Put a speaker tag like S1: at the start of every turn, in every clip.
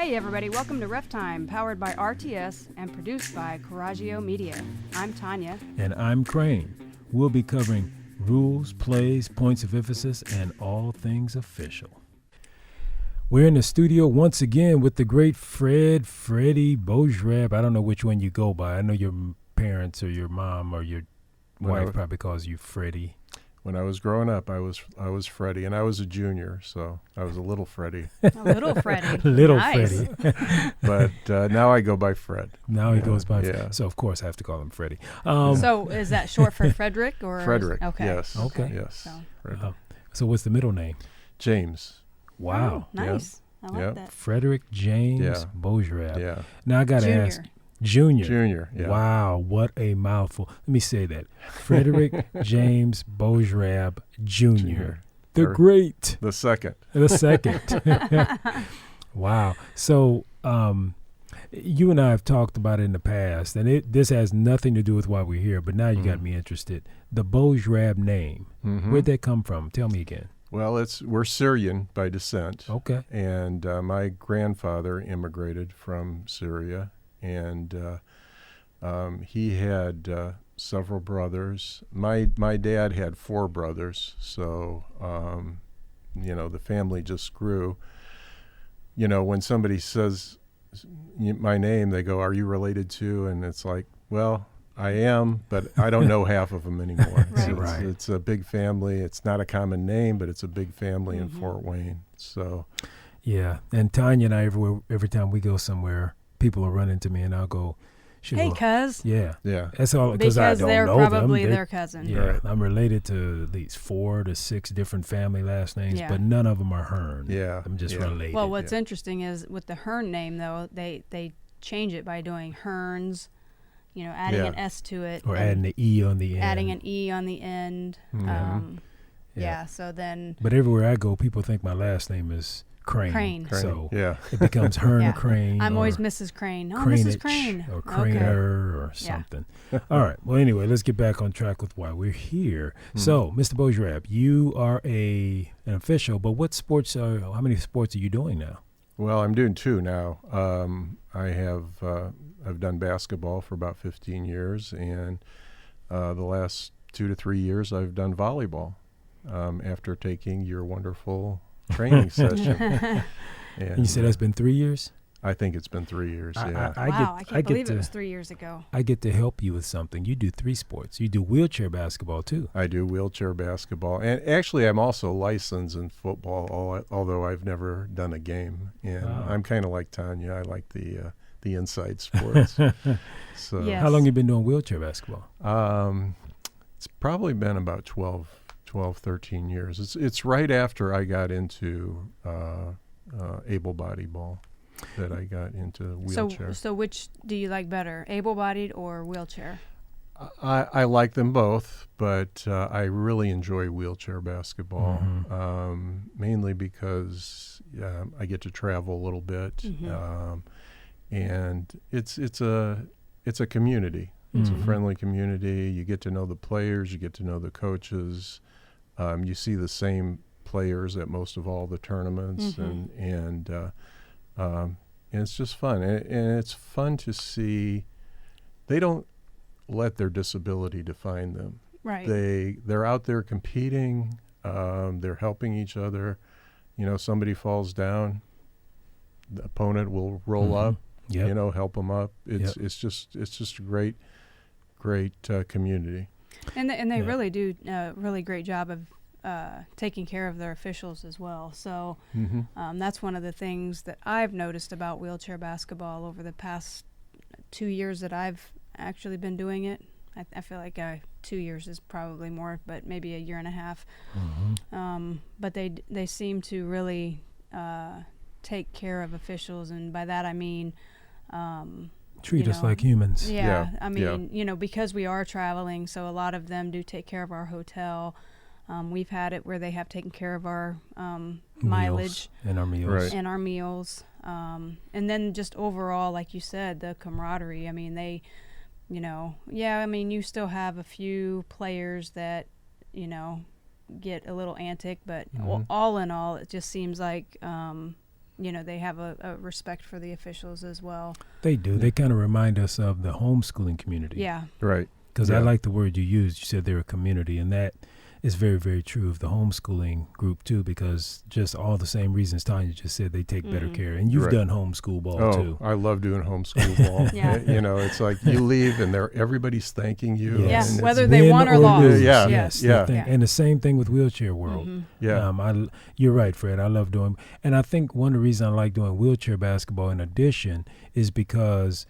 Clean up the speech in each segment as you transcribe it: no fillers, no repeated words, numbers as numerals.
S1: Hey everybody, welcome to Ref Time, powered by RTS and produced by Coraggio Media. I'm Tanya.
S2: And I'm Crane. We'll be covering rules, plays, points of emphasis, and all things official. We're in the studio once again with the great Freddie Bojrab. I don't know which one you go by. I know your parents or your mom or your wife probably calls you Freddie.
S3: When I was growing up, I was Freddie, and I was a junior, so I was a little Freddie.
S1: A little Freddie.
S2: Little
S1: Nice.
S2: Freddie.
S3: But now I go by Fred.
S2: Now he goes by
S3: yeah.
S2: So, of course, I have to call him Freddie.
S1: So is that short for Frederick? Or
S3: Frederick,
S1: Okay.
S3: yes.
S2: Okay.
S3: Yes.
S1: So.
S2: So what's the middle name?
S3: James.
S2: Wow.
S1: Oh, nice. I like
S3: Yep.
S1: that.
S2: Frederick James
S3: Yeah.
S2: Bojrab.
S3: Yeah.
S2: Now I got to
S1: Junior.
S2: ask. Junior.
S3: Junior, yeah.
S2: Wow, what a mouthful. Let me say that. Frederick James Bojrab Jr. The
S3: Or
S2: great.
S3: The second.
S2: The second. Wow. So you and I have talked about it in the past, and this has nothing to do with why we're here, but now you got me interested. The Bojrab name, where'd that come from? Tell me again.
S3: Well, we're Syrian by descent.
S2: Okay.
S3: And my grandfather immigrated from Syria, and he had several brothers. My dad had 4 brothers, so the family just grew. You know, when somebody says my name, they go, "Are you related to?" And it's like, well, I am, but I don't know half of them anymore.
S1: Right.
S3: It's a big family. It's not a common name, but it's a big family in Fort Wayne. So,
S2: Yeah, and Tanya and I, every time we go somewhere, people will run into me, and I'll go,
S1: Hey, cuz.
S2: Yeah.
S3: yeah.
S2: That's all, because I don't
S1: they're
S2: know them.
S1: probably their cousin.
S2: Yeah,
S3: Right.
S2: I'm related to at least 4 to 6 different family last names,
S1: Yeah.
S2: but none of them are Hearn.
S3: Yeah,
S2: I'm just
S3: yeah.
S2: related.
S1: Well, what's interesting is with the Hearn name, though, they change it by doing Hearns, adding
S3: Yeah.
S1: an S to it.
S2: or
S1: and
S2: adding the E on the end.
S1: adding an E on the end.
S2: Yeah.
S1: Yeah, so then
S2: But everywhere I go, people think my last name is Crane.
S1: Crane.
S2: So
S3: Yeah.
S2: it becomes Hearn
S1: Yeah.
S2: Crane.
S1: I'm
S2: or
S1: always Mrs. Crane. Oh, Mrs.
S2: Cranich
S1: Crane.
S2: or
S1: Okay.
S2: Craner or
S1: Yeah.
S2: something. All right. Well, anyway, let's get back on track with why we're here. So, Mr. Bojrab, you are an official, but how many sports are you doing now?
S3: Well, I'm doing 2 now. I've done basketball for about 15 years, and the last 2 to 3 years I've done volleyball after taking your wonderful training session. And
S2: You said that's been 3 years?
S3: I think it's been 3 years, yeah.
S1: I can't believe it was 3 years ago.
S2: I get to help you with something. You do 3 sports. You do wheelchair basketball, too.
S3: I do wheelchair basketball. And actually, I'm also licensed in football, although I've never done a game. And I'm kind of like Tanya. I like the inside sports. So
S1: Yes.
S2: How long you been doing wheelchair basketball?
S3: it's probably been about 12, 13 years. It's right after I got into able-bodied ball that I got into wheelchair.
S1: So which do you like better, able-bodied or wheelchair?
S3: I like them both, but I really enjoy wheelchair basketball, mainly because I get to travel a little bit, and it's a community. It's a friendly community. You get to know the players. You get to know the coaches. You see the same players at most of all the tournaments, and it's just fun. And it's fun to see. They don't let their disability define them.
S1: Right.
S3: They're out there competing. They're helping each other. Somebody falls down, the opponent will roll up.
S2: Yep.
S3: Help them up. It's just a great community.
S1: And they really do a really great job of taking care of their officials as well. So that's one of the things that I've noticed about wheelchair basketball over the past 2 years that I've actually been doing it. I feel like 2 years is probably more, but maybe a year and a half. But they seem to really take care of officials, and by that I mean
S2: treat us like humans.
S1: Yeah,
S3: Yeah,
S1: I mean, because we are traveling, so a lot of them do take care of our hotel. We've had it where they have taken care of our mileage
S2: and our meals.
S3: Right.
S1: and our meals. And then just overall, like you said, the camaraderie. I mean, you still have a few players that, get a little antic, but all in all, it just seems like, they have a respect for the officials as well.
S2: They do. They kind of remind us of the homeschooling community.
S1: Yeah.
S3: Right.
S2: Because I like the word you used. You said they're a community, and that is very, very true of the homeschooling group too, because just all the same reasons Tanya just said, they take better care. And you've done homeschool ball too.
S3: I love doing homeschool ball. It's like you leave and everybody's thanking you.
S1: Yes.
S3: And
S1: whether they won or lost.
S2: Yes. And the same thing with Wheelchair World. You're right, Fred. I love doing, and I think one of the reasons I like doing wheelchair basketball in addition is because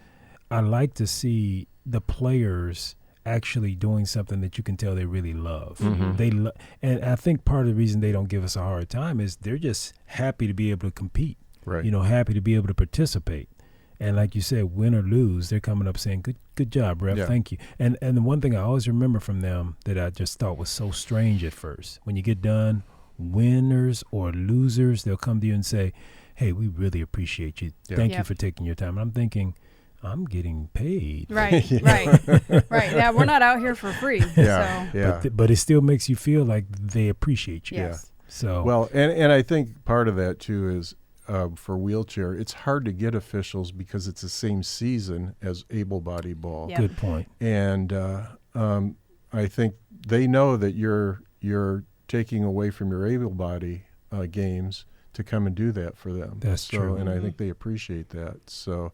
S2: I like to see the players actually doing something that you can tell they really love. And I think part of the reason they don't give us a hard time is they're just happy to be able to compete, happy to be able to participate. And like you said, win or lose, they're coming up saying, good job, ref, thank you. And the one thing I always remember from them that I just thought was so strange at first, when you get done, winners or losers, they'll come to you and say, hey, we really appreciate you. Thank you for taking your time. And I'm thinking, I'm getting paid.
S1: Right. Yeah, we're not out here for free.
S2: But it still makes you feel like they appreciate you.
S1: Yes.
S2: So
S3: well, and I think part of that too is for wheelchair, it's hard to get officials because it's the same season as able-bodied ball.
S1: Yep.
S2: Good point.
S3: And I think they know that you're taking away from your able-body games to come and do that for them.
S2: That's true.
S3: And I think they appreciate that. So.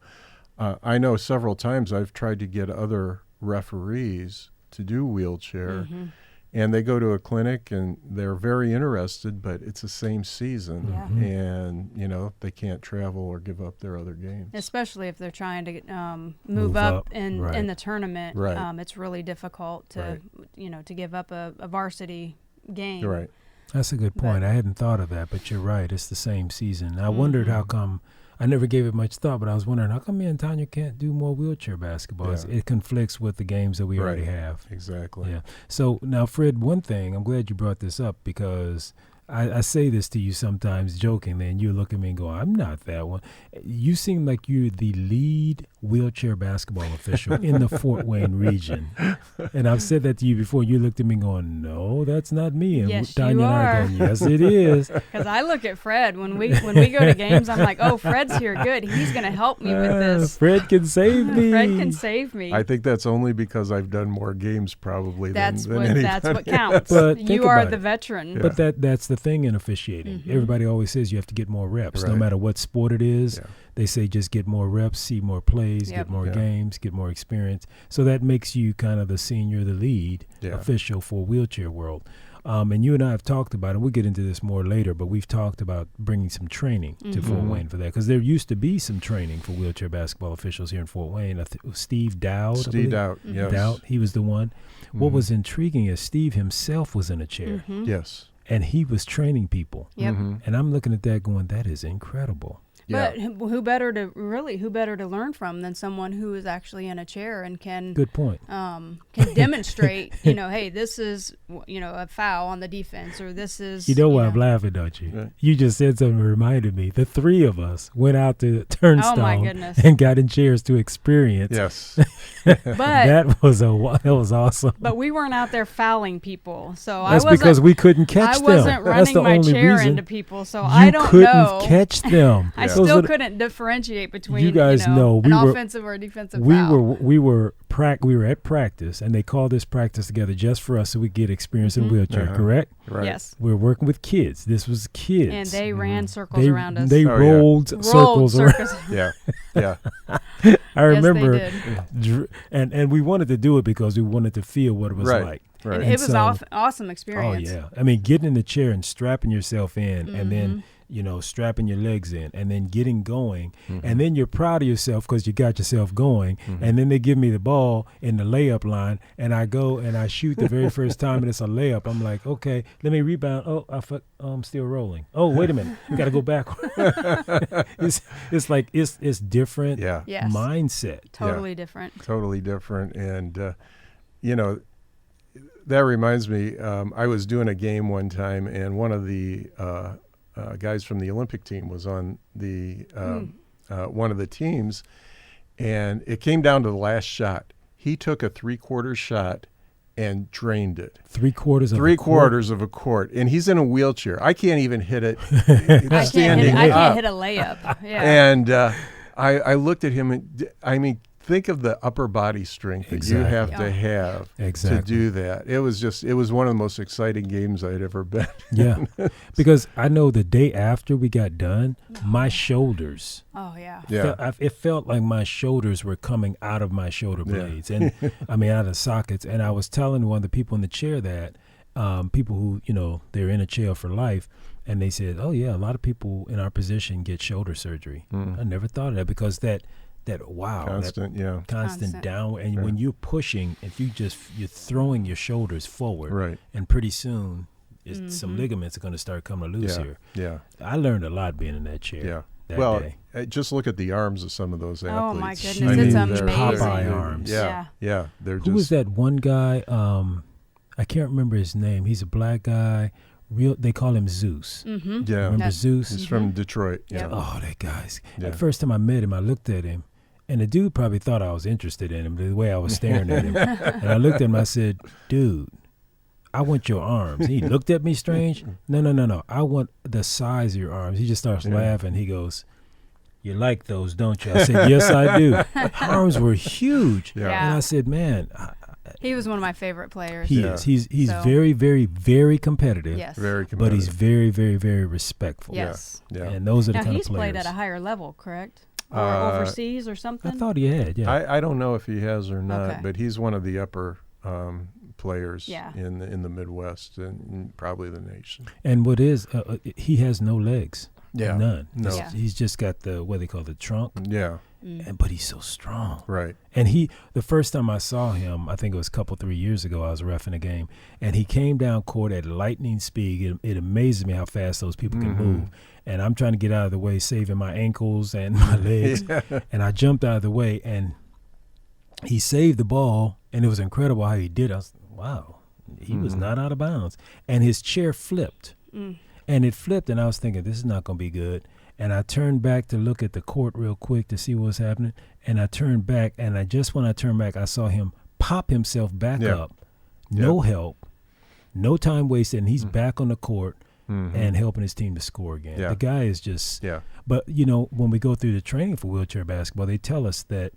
S3: I know several times I've tried to get other referees to do wheelchair, and they go to a clinic and they're very interested, but it's the same season, and they can't travel or give up their other games.
S1: Especially if they're trying to move up in the tournament, it's really difficult to to give up a varsity game.
S3: Right.
S2: That's a good point. I hadn't thought of that, but you're right. It's the same season. I wondered how come. I never gave it much thought, but I was wondering how come me and Tanya can't do more wheelchair basketball? It conflicts with the games that we already have.
S3: Exactly.
S2: Yeah. So now, Fred, one thing, I'm glad you brought this up because I say this to you sometimes jokingly, and you look at me and go, I'm not that one. You seem like you're the lead wheelchair basketball official in the Fort Wayne region. And I've said that to you before. You looked at me going, no, that's not me. And
S1: yes,
S2: Tanya
S1: you
S2: and I
S1: are.
S2: are going, yes, it is.
S1: Because I look at Fred. When we go to games, I'm like, oh, Fred's here. Good. He's going to help me with this.
S2: Fred can save me.
S1: Fred can save me.
S3: I think that's only because I've done more games probably than anybody.
S1: That's what counts.
S2: But
S1: you are the veteran.
S2: Yeah. But that's the thing in officiating. Everybody always says you have to get more reps, no matter what sport it is. Yeah. They say just get more reps, see more plays, get more games, get more experience. So that makes you kind of the senior, the lead official for Wheelchair World. And you and I have talked about it. We'll get into this more later, but we've talked about bringing some training to Fort Wayne for that, because there used to be some training for wheelchair basketball officials here in Fort Wayne. Steve Dowd.
S3: Steve Dowd, yes.
S2: Dowd, he was the one. What was intriguing is Steve himself was in a chair.
S3: Yes.
S2: And he was training people.
S1: Yep.
S2: And I'm looking at that going, that is incredible.
S1: But who better to learn from than someone who is actually in a chair and can
S2: good point
S1: can demonstrate hey, this is a foul on the defense, or this is
S2: why I'm laughing, don't you? Right. You just said something that reminded me. The three of us went out to Turnstone and got in chairs to experience.
S3: Yes.
S1: But
S2: that was awesome.
S1: But we weren't out there fouling people, so
S2: that's because we couldn't catch them.
S1: I wasn't running my chair into people, so I don't know.
S2: You couldn't catch them.
S1: I still couldn't differentiate between
S2: you guys know
S1: an offensive or a defensive foul.
S2: We were at practice, and they called this practice together just for us so we get experience in wheelchair. Correct?
S3: Right.
S1: Yes.
S2: We're working with kids. This was kids,
S1: and they ran circles around us.
S2: They rolled circles around.
S3: Yeah.
S2: I remember,
S1: yes,
S2: and we wanted to do it because we wanted to feel what it was like.
S1: Right. And it was awesome experience.
S2: Oh yeah, I mean, getting in the chair and strapping yourself in, and then strapping your legs in, and then getting going, and then you're proud of yourself because you got yourself going, and then they give me the ball in the layup line, and I go and I shoot the very first time, and it's a layup. I'm like, okay, let me rebound. Oh, I'm still rolling. Oh, wait a minute, got to go backward. It's like it's different mindset.
S1: Totally different.
S3: Totally different, and that reminds me. I was doing a game one time, and one of the guys from the Olympic team was on the one of the teams, and it came down to the last shot. He took a 3/4 shot and drained it.
S2: 3/4
S3: of a quart, and he's in a wheelchair. I can't even hit it
S1: I
S3: up.
S1: can't hit a layup. Yeah.
S3: And I looked at him, and I mean, think of the upper body strength that you have to have to do that. It was one of the most exciting games I'd ever been in.
S2: Yeah, because I know the day after we got done, my shoulders.
S1: Oh yeah.
S2: It felt like my shoulders were coming out of my shoulder blades, and I mean out of the sockets. And I was telling one of the people in the chair that people who they're in a chair for life, and they said, "Oh yeah, a lot of people in our position get shoulder surgery." I never thought of that because that constant downward, and when you're pushing, if you're throwing your shoulders forward,
S3: right,
S2: and pretty soon some ligaments are going to start coming loose here.
S3: Yeah,
S2: I learned a lot being in that chair.
S3: Yeah.
S2: That day.
S3: Just look at the arms of some of those athletes.
S1: Oh my goodness,
S2: I mean,
S1: it's
S2: they're
S1: amazing.
S2: Popeye arms.
S3: Yeah. They're
S2: Who was that one guy? I can't remember his name. He's a black guy. They call him Zeus.
S1: Mm-hmm.
S3: Yeah,
S2: remember Zeus?
S3: He's from Detroit.
S1: Yep.
S2: Oh, that guy's.
S3: Yeah.
S2: The first time I met him, I looked at him, and the dude probably thought I was interested in him the way I was staring at him. And I looked at him. I said, "Dude, I want your arms." He looked at me strange. No. I want the size of your arms. He just starts laughing. He goes, "You like those, don't you?" I said, "Yes, I do." Arms were huge.
S3: Yeah.
S2: And I said, "Man."
S1: He was one of my favorite players.
S2: He is. He's very, very, very competitive.
S1: Yes.
S3: Very competitive.
S2: But he's very, very, very respectful.
S1: Yes.
S3: Yeah.
S2: And those are the
S1: now
S2: kind of
S1: he's
S2: players.
S1: played at a higher level, correct? Or overseas or something?
S2: I thought he had, yeah.
S3: I don't know if he has or not,
S1: Okay.
S3: but he's one of the upper players
S1: Yeah.
S3: in the Midwest and probably the nation.
S2: And what is, he has no legs.
S3: Yeah.
S2: None.
S3: No.
S1: Yeah.
S2: He's just got what they call the trunk.
S3: Yeah.
S2: But he's so strong.
S3: Right.
S2: And the first time I saw him, I think it was 3 years ago, I was reffing a game, and he came down court at lightning speed. It amazes me how fast those people can move. And I'm trying to get out of the way, saving my ankles and my legs. And I jumped out of the way, and he saved the ball, and it was incredible how he did. I was, wow, he was not out of bounds. And his chair flipped. And it flipped, and I was thinking, this is not going to be good. And I turned back to look at the court real quick to see what was happening. And I turned back, and when I turned back, I saw him pop himself back up. No help, no time wasted, and he's back on the court and helping his team to score again. The guy is just But, when we go through the training for wheelchair basketball, they tell us that,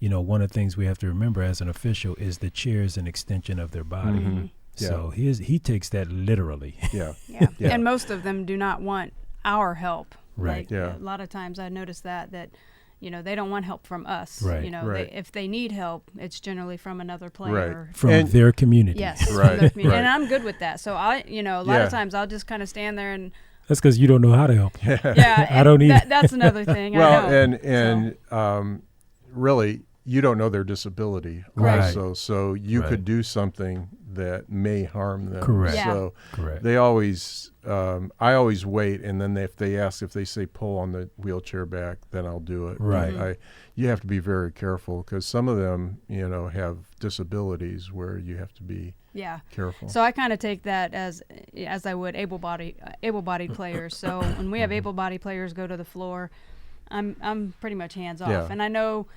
S2: one of the things we have to remember as an official is the chair is an extension of their body. So he takes that literally.
S1: Yeah. And most of them do not want our help.
S2: Right.
S1: Like, a lot of times I notice that they don't want help from us.
S2: Right.
S1: If they need help, it's generally from another player.
S2: From their community.
S1: Yes. From their community. And I'm good with that. So a lot of times I'll just kind of stand there and.
S2: That's because you don't know how to help.
S1: Yeah.
S2: I don't either.
S1: That's another thing.
S3: Well,
S1: I know.
S3: Really, you don't know their disability.
S2: Right.
S3: Also, so you could do something that may harm them.
S2: Correct.
S3: So
S2: Correct.
S3: they always, I always wait, and then if they say pull on the wheelchair back, then I'll do it.
S2: Right.
S3: You have to be very careful because some of them, have disabilities where you have to be careful.
S1: So I kind of take that as I would able-bodied players. So when we have able-bodied players go to the floor, I'm pretty much hands off, and I know.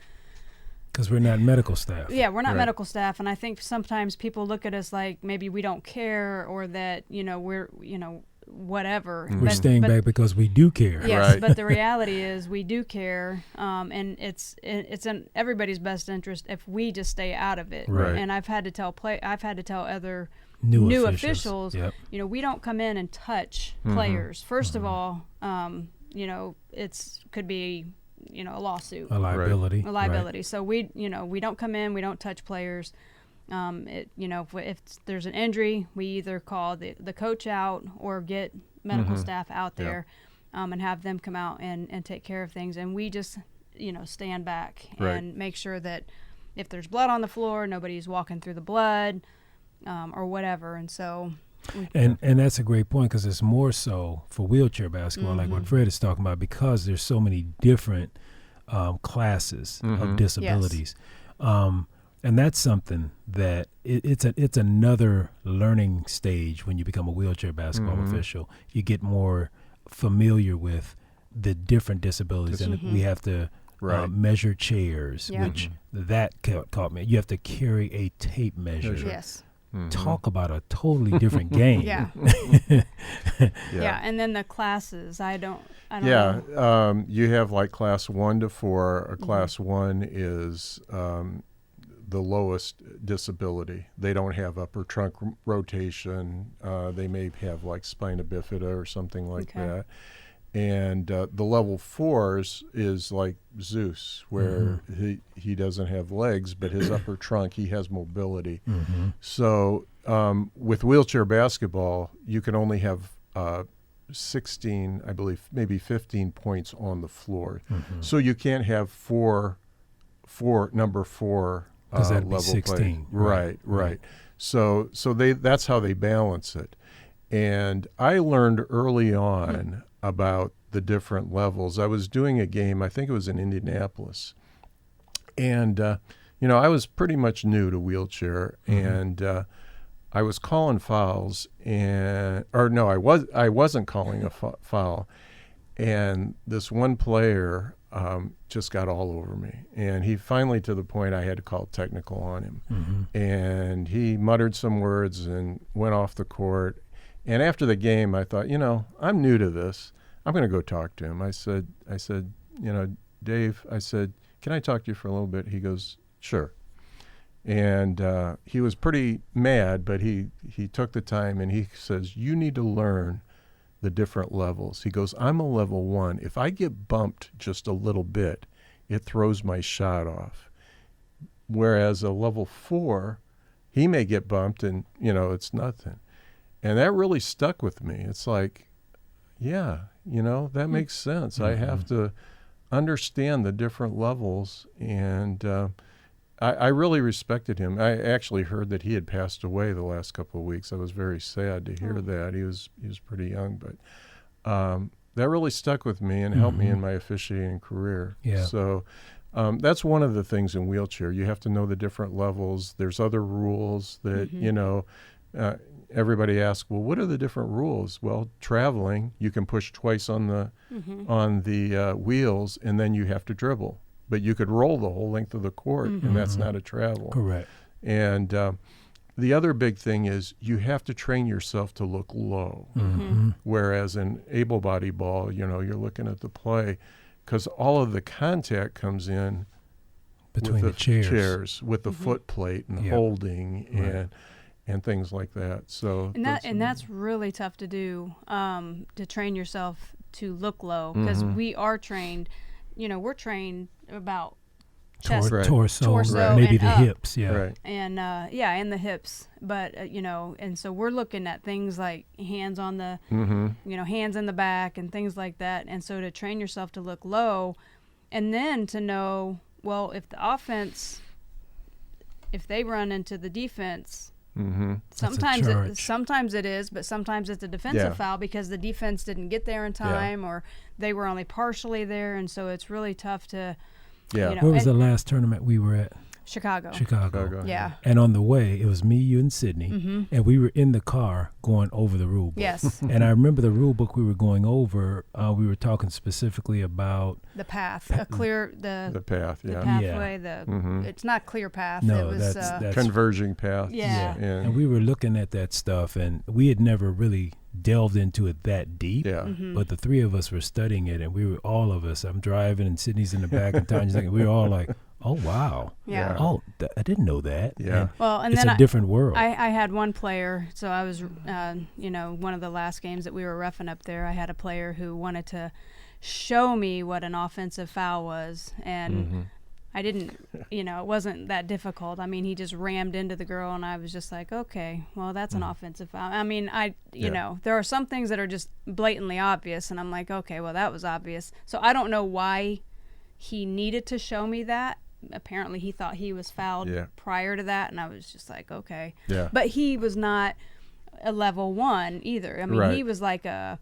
S2: Because we're not medical staff.
S1: Yeah, we're not medical staff, and I think sometimes people look at us like maybe we don't care or that we're whatever.
S2: We're staying back because we do care.
S1: Yes, but the reality is we do care, and it's in everybody's best interest if we just stay out of it.
S3: Right.
S1: And I've had to tell other
S2: New
S1: officials,
S2: Yep.
S1: we don't come in and touch players. First of all, it's could be a lawsuit,
S2: A liability.
S1: a liability. So we don't come in, we don't touch players. If there's an injury, we either call the coach out or get medical staff out there, and have them come out and take care of things. And we just stand back and make sure that if there's blood on the floor, nobody's walking through the blood, or whatever. And so.
S2: And that's a great point because it's more so for wheelchair basketball, like what Fred is talking about, because there's so many different classes of disabilities. And that's something that it's another learning stage when you become a wheelchair basketball official. You get more familiar with the different disabilities, and we have to measure chairs, which that caught me. You have to carry a tape measure.
S1: Yes.
S2: Talk about a totally different game.
S1: Yeah. Yeah. And then the classes, I don't
S3: Yeah,
S1: know.
S3: you have like class 1 to 4. A class 1 is the lowest disability. They don't have upper trunk rotation. They may have like spina bifida or something like that. And the level 4s is like Zeus, where he doesn't have legs, but his upper trunk, he has mobility. So with wheelchair basketball, you can only have 16, I believe, maybe 15 points on the floor. So you can't have number 4 level
S2: 16.
S3: Play. Right. So that's how they balance it. And I learned early on about the different levels. I was doing a game, I think it was in Indianapolis. And, I was pretty much new to wheelchair. And I was calling fouls, I wasn't calling a foul. And this one player just got all over me. And he finally, to the point I had to call technical on him. And he muttered some words and went off the court. And after the game, I thought, I'm new to this. I'm going to go talk to him. I said, Dave, I said, can I talk to you for a little bit? He goes, sure. And he was pretty mad, but he took the time and he says, you need to learn the different levels. He goes, I'm a level 1. If I get bumped just a little bit, it throws my shot off. Whereas a level 4, he may get bumped and, it's nothing. And that really stuck with me. It's like, yeah, that makes sense. I have to understand the different levels. And I really respected him. I actually heard that he had passed away the last couple of weeks. I was very sad to hear that. He was pretty young, but that really stuck with me and helped me in my officiating career.
S2: Yeah.
S3: So that's one of the things in wheelchair. You have to know the different levels. There's other rules that, everybody asks, well, what are the different rules? Well, traveling, you can push twice on the wheels, and then you have to dribble. But you could roll the whole length of the court, and that's not a travel.
S2: Correct.
S3: And the other big thing is you have to train yourself to look low. Whereas in able-bodied ball, you're looking at the play, because all of the contact comes in
S2: between
S3: with
S2: the chairs,
S3: with the foot plate and holding and things like that. So
S1: that's really tough to do, to train yourself to look low, because we are trained. We're trained about chest,
S2: torso, maybe the hips,
S1: and and the hips. But and so we're looking at things like hands on the, hands in the back and things like that. And so to train yourself to look low, and then to know, well, if the offense, if they run into the defense. Sometimes it is, but sometimes it's a defensive foul because the defense didn't get there in time, or they were only partially there, and so it's really tough to.
S2: Where was the last tournament we were at?
S1: Chicago. Yeah.
S2: And on the way, it was me, you, and Sydney, and we were in the car going over the rule book.
S1: Yes.
S2: And I remember the rule book we were going over. We were talking specifically about
S1: the path, the path,
S3: the
S1: pathway. It's not clear path.
S2: No,
S1: it was
S2: that's
S3: converging path.
S1: Yeah.
S2: And we were looking at that stuff, and we had never really delved into it that deep.
S3: Yeah.
S2: But the three of us were studying it, and we were all of us. I'm driving, and Sydney's in the back, and Tanya's thinking, we were all like, oh, wow.
S1: Yeah.
S2: Oh, I didn't know that.
S3: Yeah.
S1: And
S2: it's
S1: then
S2: a different world.
S1: I had one player, so I was, one of the last games that we were roughing up there, I had a player who wanted to show me what an offensive foul was, and I didn't, it wasn't that difficult. I mean, he just rammed into the girl, and I was just like, okay, well, that's an offensive foul. I mean, there are some things that are just blatantly obvious, and I'm like, okay, well, that was obvious. So I don't know why he needed to show me that. Apparently he thought he was fouled prior to that, and I was just like, okay.
S3: Yeah.
S1: But he was not a level 1 either. I mean, he was like a,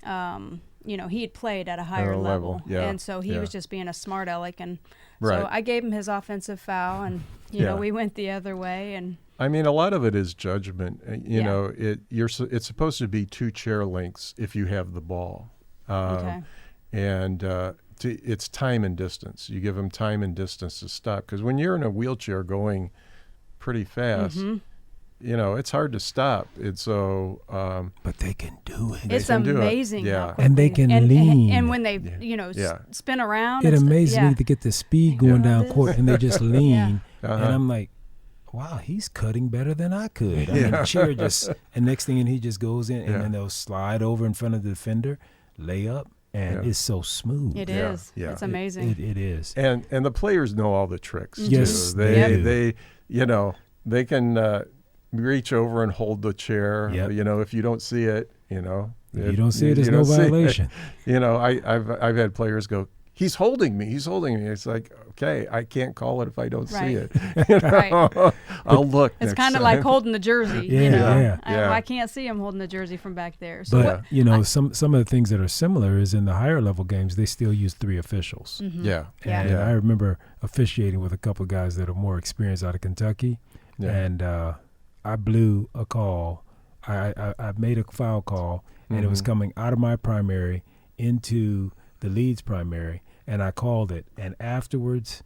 S1: he had played at a higher level.
S3: Yeah.
S1: And so he was just being a smart aleck. And so I gave him his offensive foul, and, we went the other way. And
S3: I mean, a lot of it is judgment. It's supposed to be 2 chair lengths if you have the ball. And it's time and distance. You give them time and distance to stop. Because when you're in a wheelchair going pretty fast, it's hard to stop. And so,
S2: but they can do it.
S1: It's
S3: can do it.
S1: amazing.
S3: Yeah.
S1: How
S2: And they
S1: quickly-
S2: can lean.
S1: And when they,
S3: Yeah.
S1: spin around.
S2: It
S1: it's-
S2: amazes
S1: yeah.
S2: me to get the speed going down
S1: this.
S2: court, and they just lean.
S3: Uh-huh.
S2: And I'm like, wow, he's cutting better than I could. I mean, the chair just, and next thing, and he just goes in, and
S3: Yeah.
S2: then they'll slide over in front of the defender, lay up, and
S3: Yeah.
S2: it's so smooth.
S1: It
S3: Yeah,
S1: is.
S3: yeah.
S1: It's amazing.
S2: It is.
S3: and the players know all the tricks.
S2: Yes,
S3: too.
S2: they do.
S3: They can reach over and hold the chair.
S2: Yep.
S3: If you don't see it,
S2: If you don't see it, there's
S3: you
S2: no
S3: don't see it.
S2: violation.
S3: I've had players go, he's holding me. It's like, okay, I can't call it if I don't see
S1: Right.
S3: it.
S1: Right.
S3: I'll look.
S1: It's
S3: next
S1: kind of
S3: time.
S1: like holding the jersey.
S2: Yeah.
S3: Yeah.
S1: I can't see him holding the jersey from back there. So
S2: But, some of the things that are similar is in the higher level games, they still use 3 officials.
S3: Yeah.
S1: Yeah.
S2: And I remember officiating with a couple of guys that are more experienced out of Kentucky.
S3: Yeah.
S2: And I blew a call. I made a foul call, and it was coming out of my primary into the Leeds primary, and I called it. And afterwards,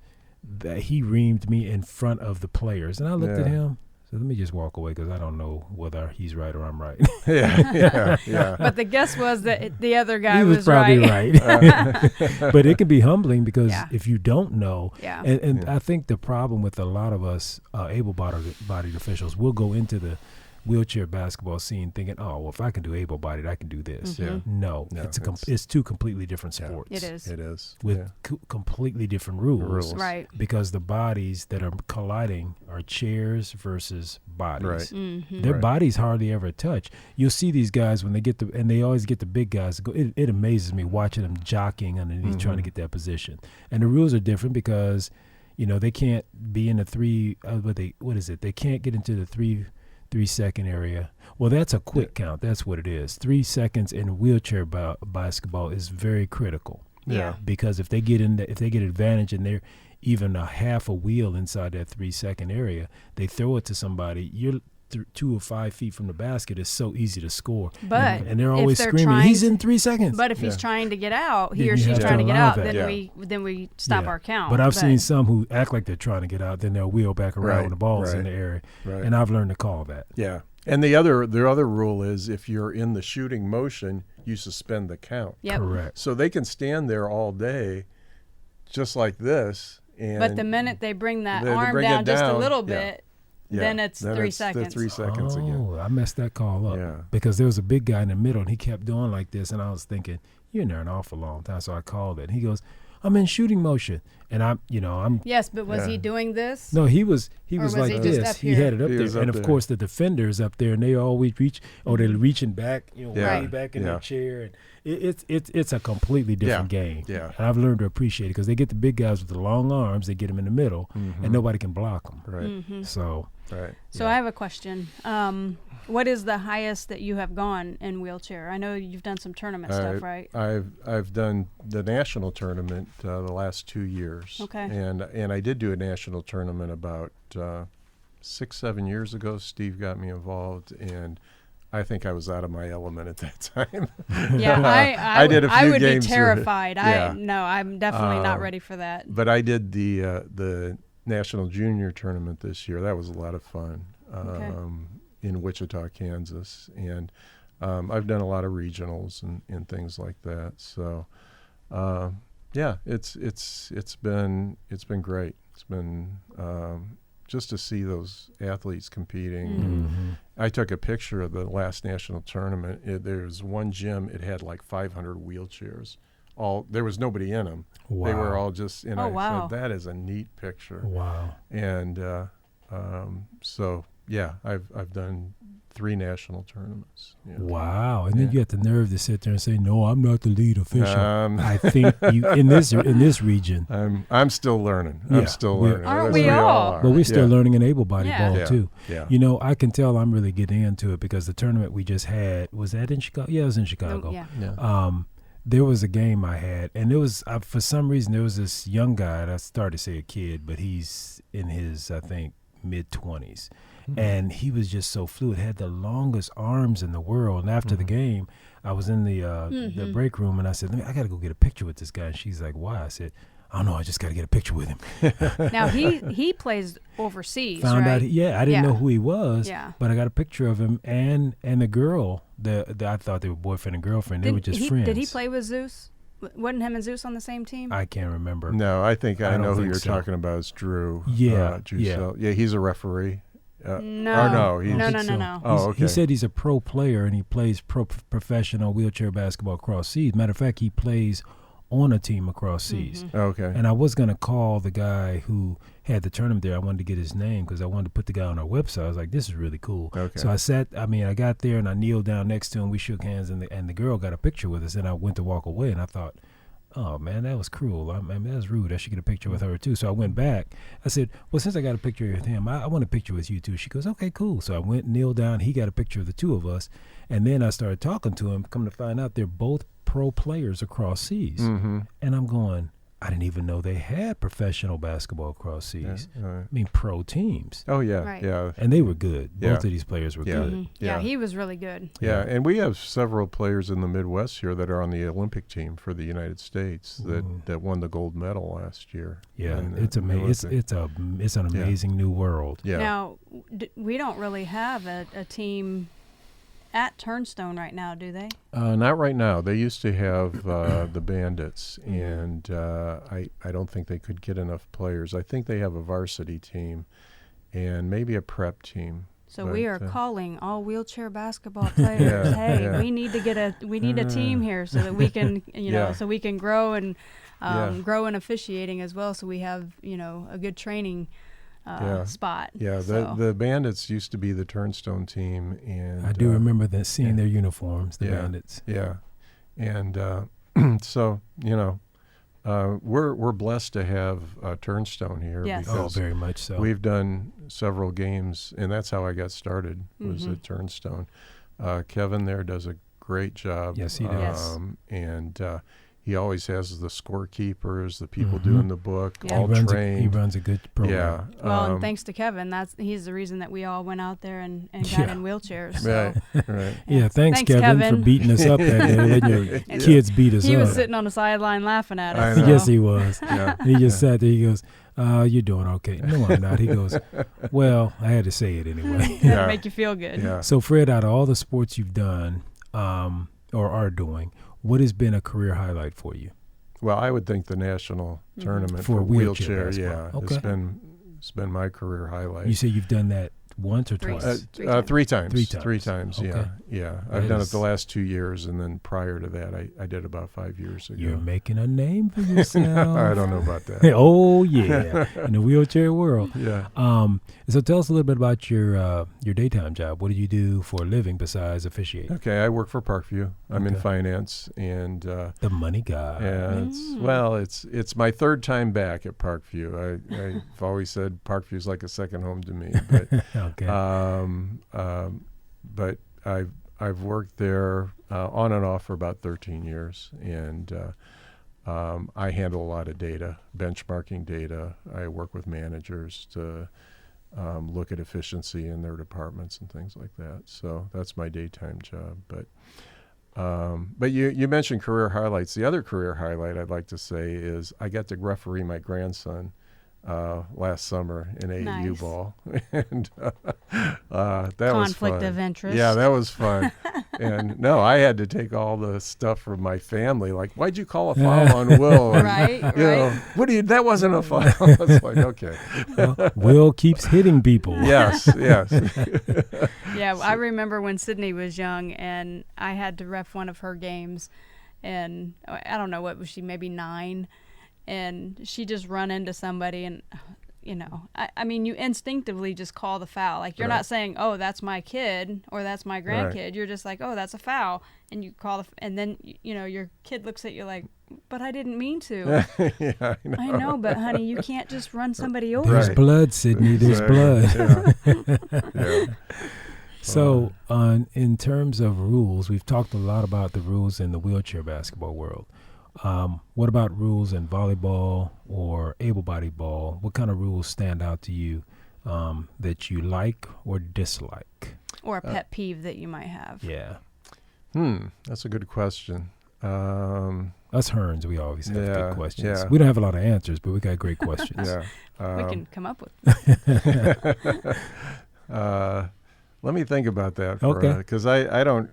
S2: he reamed me in front of the players. And I looked at him, so let me just walk away because I don't know whether he's right or I'm right.
S3: yeah.
S1: But the guess was that the other guy
S2: He was probably
S1: right.
S2: But it can be humbling because
S1: Yeah.
S2: if you don't know,
S1: Yeah.
S2: and I think the problem with a lot of us able-bodied officials, we'll go into the wheelchair basketball scene thinking, oh, well, if I can do able-bodied, I can do this.
S3: Yeah.
S2: No,
S3: No,
S2: it's two completely different
S3: Yeah.
S2: sports.
S1: It is.
S3: It is.
S2: With
S3: Yeah.
S2: completely different rules.
S1: Right.
S2: Because the bodies that are colliding are chairs versus bodies.
S3: Right.
S1: Mm-hmm.
S2: Their
S3: Right.
S2: bodies hardly ever touch. You'll see these guys when they get and they always get the big guys to go. It amazes me watching them jockeying underneath trying to get that position. And the rules are different because, they can't be in the three. They can't get into the 3-second area. Well, that's a quick count. That's what it is. 3 seconds in wheelchair basketball is very critical.
S1: Yeah.
S2: Because if they get advantage and they're even a half a wheel inside that 3-second area, they throw it to somebody. You're 2 or 5 feet from the basket. It's so easy to score.
S1: But
S2: and they're
S1: if
S2: always
S1: they're
S2: screaming,
S1: trying
S2: "He's
S1: to-
S2: in 3 seconds."
S1: But if he's
S3: Yeah.
S1: trying to get out, he
S2: Then
S1: or
S2: you
S1: she's
S2: have to
S1: trying to get
S2: allow
S1: out,
S2: that.
S1: then we stop our count.
S2: But I've
S1: But-
S2: seen some who act like they're trying to get out, then they'll wheel back around
S3: Right,
S2: when the ball's in
S3: right,
S2: the area.
S3: right.
S2: And I've learned to call that.
S3: Yeah. And the other rule is if you're in the shooting motion, you suspend the count.
S1: Yep.
S2: Correct.
S3: So they can stand there all day just like this. And
S1: But the minute they bring that
S3: they
S1: arm
S3: bring it
S1: down just a
S3: down,
S1: little
S3: yeah.
S1: bit,
S3: Yeah.
S1: then it's 3
S3: the
S1: seconds.
S3: 3 seconds again.
S2: Oh, I messed that call up.
S3: Yeah.
S2: Because there was a big guy in the middle, and he kept doing like this, and I was thinking, you're in there an awful long time. So I called it. And he goes, I'm in shooting motion. And I'm
S1: Yes, but was
S3: Yeah.
S1: he doing this?
S2: no, he was
S1: was
S2: like
S1: he just
S2: this.
S1: up
S2: He
S1: here?
S2: had it up
S3: He was
S2: there.
S3: up
S2: And of
S3: there.
S2: course the defender's up there, and they always reach, they're reaching back,
S3: Yeah.
S2: way back in
S3: Yeah.
S2: their chair. And it's a completely different game.
S3: Yeah.
S2: And I've learned to appreciate it because they get the big guys with the long arms, they get them in the middle, and nobody can block them.
S3: Right.
S2: So
S3: Right.
S1: So I have a question. What is the highest that you have gone in wheelchair? I know you've done some tournament stuff, right?
S3: I've done the national tournament the last 2 years.
S1: Okay.
S3: And I did do a national tournament about 6-7 years ago. Steve got me involved, and I think I was out of my element at that time.
S1: Yeah,
S3: I did a few
S1: I would
S3: games
S1: be
S3: with it.
S1: terrified.
S3: Yeah.
S1: I'm definitely not ready for that.
S3: But I did the national junior tournament this year. That was a lot of fun in Wichita, Kansas, and I've done a lot of regionals and things like that. So yeah, it's been great. It's been just to see those athletes competing. I took a picture of the last national tournament. There's one gym. It had like 500 wheelchairs. There was nobody in them.
S2: Wow.
S3: They were all just. And
S1: Oh,
S3: I
S1: wow.
S3: said, that is a neat picture.
S2: wow.
S3: And so yeah, I've done 3 national tournaments. Yeah.
S2: Wow. And then you have the nerve to sit there and say, no, I'm not the lead official. I
S3: I
S2: think you in this region.
S3: I'm still learning.
S2: Yeah,
S3: I'm still
S2: we-
S3: learning.
S1: Aren't
S3: As
S1: we all?
S3: are.
S2: But we're still
S3: Yeah.
S2: learning an able-bodied
S1: Yeah.
S2: ball
S3: Yeah.
S2: too.
S3: Yeah.
S2: I can tell I'm really getting into it because the tournament we just had, was that in Chicago? Yeah, it was in Chicago.
S1: Yeah.
S3: Yeah.
S2: There was a game I had, and for some reason there was this young guy, and I started to say a kid, but he's in his, I think, mid-20s. And he was just so fluid, had the longest arms in the world. And after the game, I was in the break room, and I said, I got to go get a picture with this guy. And she's like, why? I said, I don't know, I just got to get a picture with him.
S1: Now he plays overseas,
S2: Found
S1: right?
S2: out, I didn't know who he was,
S1: Yeah.
S2: but I got a picture of him and the girl. I thought they were boyfriend and girlfriend. They were just friends.
S1: Did he play with Zeus? Wasn't him and Zeus on the same team?
S2: I can't remember.
S3: No, I think I
S2: don't
S3: know who
S2: think
S3: you're
S2: so.
S3: talking about is Drew.
S2: Yeah,
S3: Drew yeah, he's a referee.
S1: No.
S3: No.
S1: No.
S3: Oh, okay.
S2: He said he's a pro player and he plays professional wheelchair basketball across seas. Matter of fact, he plays on a team across seas.
S3: Okay.
S2: And I was going to call the guy who had the tournament there. I wanted to get his name because I wanted to put the guy on our website. I was like, this is really cool.
S3: Okay.
S2: So I got there and I kneeled down next to him. We shook hands and the girl got a picture with us. And I went to walk away and I thought, oh, man, that was cruel. I mean, that's rude. I should get a picture with her, too. So I went back. I said, well, since I got a picture with him, I want a picture with you, too. She goes, okay, cool. So I went, kneeled down. He got a picture of the two of us. And then I started talking to him. Come to find out they're both pro players across seas.
S3: Mm-hmm.
S2: And I'm going, I didn't even know they had professional basketball across seas.
S3: Yeah,
S2: I mean, pro teams.
S3: Oh, yeah.
S1: Right.
S3: Yeah.
S2: And they were good.
S3: Yeah.
S2: Both of these players were
S3: Yeah.
S2: good.
S1: Mm-hmm.
S3: Yeah.
S1: Yeah, he was really good.
S3: Yeah, and we have several players in the Midwest here that are on the Olympic team for the United States that won the gold medal last year.
S2: Yeah,
S3: in
S2: it's
S3: the
S2: amazing.
S3: Olympic.
S2: It's an amazing new world.
S3: Yeah.
S1: Now, we don't really have a team at Turnstone right now, do they?
S3: Not right now. They used to have the Bandits, and I don't think they could get enough players. I think they have a varsity team and maybe a prep team.
S1: So
S3: But,
S1: we are calling all wheelchair basketball players. Hey,
S3: yeah.
S1: we need to get a team here so that we can,
S3: Yeah.
S1: so we can grow and
S3: Yeah.
S1: grow in officiating as well. So we have, a good training spot.
S3: Yeah,
S1: So-
S3: the Bandits used to be the Turnstone team, and
S2: I do remember seeing
S3: yeah.
S2: their uniforms, the
S3: Yeah.
S2: Bandits.
S3: Yeah, and so we're blessed to have Turnstone here
S1: Yes.
S2: Oh,
S3: because
S2: very much so.
S3: we've done several games, and that's how I got started. Was
S1: Mm-hmm.
S3: at Turnstone. Kevin there does a great job.
S2: Yes, he does.
S1: Yes.
S3: And he always has the scorekeepers, the people
S2: Mhm.
S3: doing the book,
S1: Yeah.
S3: all
S2: he
S3: trained.
S2: runs a good program.
S3: Yeah.
S1: Well, and thanks to Kevin, he's the reason that we all went out there and got
S2: Yeah.
S1: in wheelchairs. So.
S3: Right.
S2: Yeah, thanks
S1: Thanks,
S2: Kevin, for
S1: Kevin.
S2: beating us up that day. Letting your
S1: And
S2: kids beat us
S1: He
S2: up.
S1: was sitting on the sideline laughing at
S3: I
S1: us.
S3: know.
S1: so.
S2: Yes, he was.
S3: Yeah.
S2: He just sat there. He goes, you're doing okay. No, I'm not. He goes, well, I had to say it anyway.
S1: That'd
S3: Yeah.
S1: make you feel good.
S3: Yeah.
S2: So, Fred, out of all the sports you've done or are doing, what has been a career highlight for you?
S3: Well, I would think the national tournament
S2: For
S3: for
S2: wheelchair
S3: wheelchair,
S2: basketball.
S3: yeah,
S2: Okay.
S3: it's been my career highlight.
S2: You say you've done that once or
S1: Three.
S2: twice?
S1: Three times.
S3: Three times.
S2: Three times.
S3: Yeah,
S2: Okay.
S3: yeah.
S2: That
S3: I've done it
S2: is-
S3: the last 2 years, and then prior to that, I did about 5 years ago.
S2: You're making a name for yourself.
S3: I don't know about that.
S2: Oh, yeah, in the wheelchair world.
S3: Yeah.
S2: So tell us a little bit about your daytime job. What do you do for a living besides officiating?
S3: Okay, I work for Parkview. I'm in
S2: Okay.
S3: finance, and
S2: The money guy.
S3: it's my third time back at Parkview. I've always said Parkview's like a second home to me, but
S2: Okay.
S3: but I've worked there on and off for about 13 years, and I handle a lot of data, benchmarking data. I work with managers to look at efficiency in their departments and things like that. So that's my daytime job. But you mentioned career highlights. The other career highlight I'd like to say is I got to referee my grandson last summer in AAU
S1: Nice.
S3: ball, and that was fun.
S1: Conflict of interest.
S3: Yeah, that was fun. And no, I had to take all the stuff from my family. Like, why'd you call a foul on Will? And,
S1: Right,
S3: You know,
S1: right.
S3: that wasn't a foul. It's like, okay.
S2: Well, Will keeps hitting people.
S3: Yes.
S1: Yeah, I remember when Sydney was young and I had to ref one of her games, and I don't know, what was she, maybe 9, and she just run into somebody, and I mean, you instinctively just call the foul. Like, you're
S3: Right.
S1: not saying, oh, that's my kid or that's my grandkid.
S3: Right.
S1: You're just like, oh, that's a foul, and you call and then your kid looks at you like, but I didn't mean to.
S3: Yeah, I know.
S1: I know, but honey, you can't just run somebody over.
S2: There's
S3: Right.
S2: blood, Sydney. There's
S3: Exactly.
S2: blood.
S3: Yeah.
S2: So, in terms of rules, we've talked a lot about the rules in the wheelchair basketball world. What about rules in volleyball or able-bodied ball? What kind of rules stand out to you that you like or dislike?
S1: Or a pet peeve that you might have.
S2: Yeah.
S3: That's a good question.
S2: Us Hearns, we always have good questions.
S3: Yeah.
S2: We don't have a lot of answers, but we got great questions.
S3: Yeah.
S1: We can come up with.
S3: Let me think about that.
S2: Okay.
S3: Because I don't,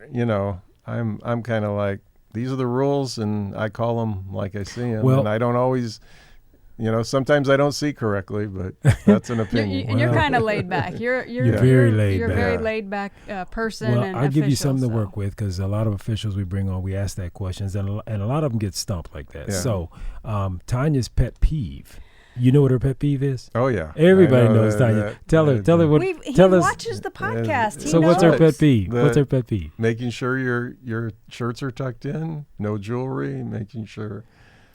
S3: I'm kind of like, these are the rules, and I call them like I see them.
S2: Well,
S3: and I don't always, sometimes I don't see correctly, but that's an opinion.
S1: And you're kind of laid back. You're
S2: very laid
S1: You're
S2: back.
S1: a very laid back person.
S2: Well,
S1: and
S2: I'll give you something to
S1: so.
S2: work with, because a lot of officials we bring on, we ask that questions, and a lot of them get stumped like that.
S3: Yeah.
S2: So Tanya's pet peeve. You know what her pet peeve is?
S3: Oh, yeah.
S2: Everybody knows Tanya. Tell her what.
S1: He
S2: tell us.
S1: watches the podcast. He
S2: So
S1: knows.
S2: what's her pet peeve? What's her pet peeve?
S3: Making sure your shirts are tucked in, no jewelry, making sure.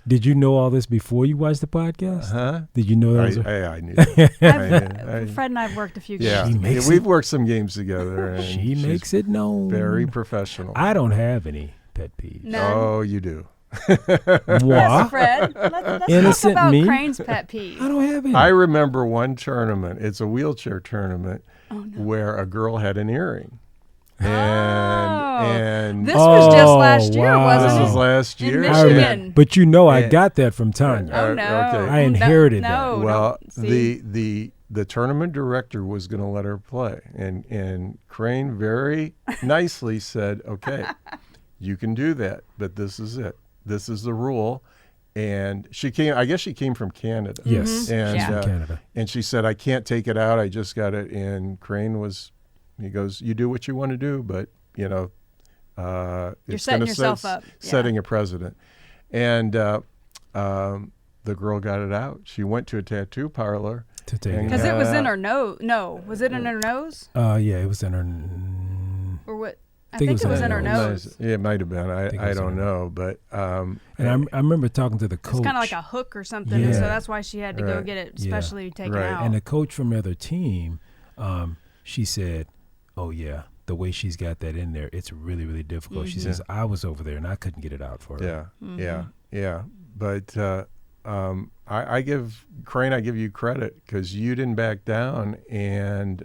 S2: Did you know all this before you watched the podcast?
S3: Huh?
S2: Did you know that?
S3: I knew that.
S1: Fred and I have worked a few
S3: Yeah,
S1: games.
S3: we've worked some games together. And
S2: She makes it known.
S3: Very professional.
S2: I don't have any pet peeves.
S1: None.
S3: Oh, you do.
S1: Yes,
S2: What?
S1: Fred. Let's
S2: Innocent
S1: talk about
S2: me?
S1: Crane's pet peeve.
S2: I don't have any.
S3: I remember one tournament. It's a wheelchair tournament
S1: Oh, no.
S3: where a girl had an earring.
S1: Oh.
S3: And
S1: This was just last year,
S2: wow.
S1: wasn't
S3: this
S1: it?
S3: was last
S1: In
S3: year.
S2: I
S1: Michigan.
S2: remember. But I
S3: And-
S2: got that from Tanya.
S1: Oh no!
S3: Okay.
S2: I inherited
S1: no,
S2: that.
S1: No,
S3: Well,
S1: don't see.
S3: the tournament director was going to let her play, and Crane very nicely said, "Okay, you can do that, but this is it. This is the rule." And she came. I guess she came from Canada.
S2: Yes,
S3: And
S2: she's from Canada.
S3: and she said, "I can't take it out. I just got it." And Crane he goes, "You do what you want to do, but
S1: You're
S3: it's
S1: setting
S3: gonna
S1: yourself up. Yeah.
S3: setting a precedent." And the girl got it out. She went to a tattoo parlor.
S2: To take
S3: And-
S2: it.
S1: Because it was in her nose. No, was it in her nose
S2: Yeah, it was in her.
S1: or what? I
S2: think
S1: think
S2: it was
S1: it was in her nose.
S3: It might have been.
S2: think it
S3: I
S2: was
S3: don't
S2: in her
S3: know, but
S2: And I remember talking to the coach.
S1: It's kind of like a hook or something, and so
S2: Yeah.
S1: that's why she had to go
S3: Right.
S1: get it
S2: Yeah.
S1: specially taken
S3: Right.
S1: out.
S2: And the coach from the other team, she said, "Oh yeah, the way she's got that in there, it's really, really difficult." She
S1: Mhm.
S2: says, "I was over there and I couldn't get it out for her."
S3: yeah. But I give Crane, I give you credit because you didn't back down, and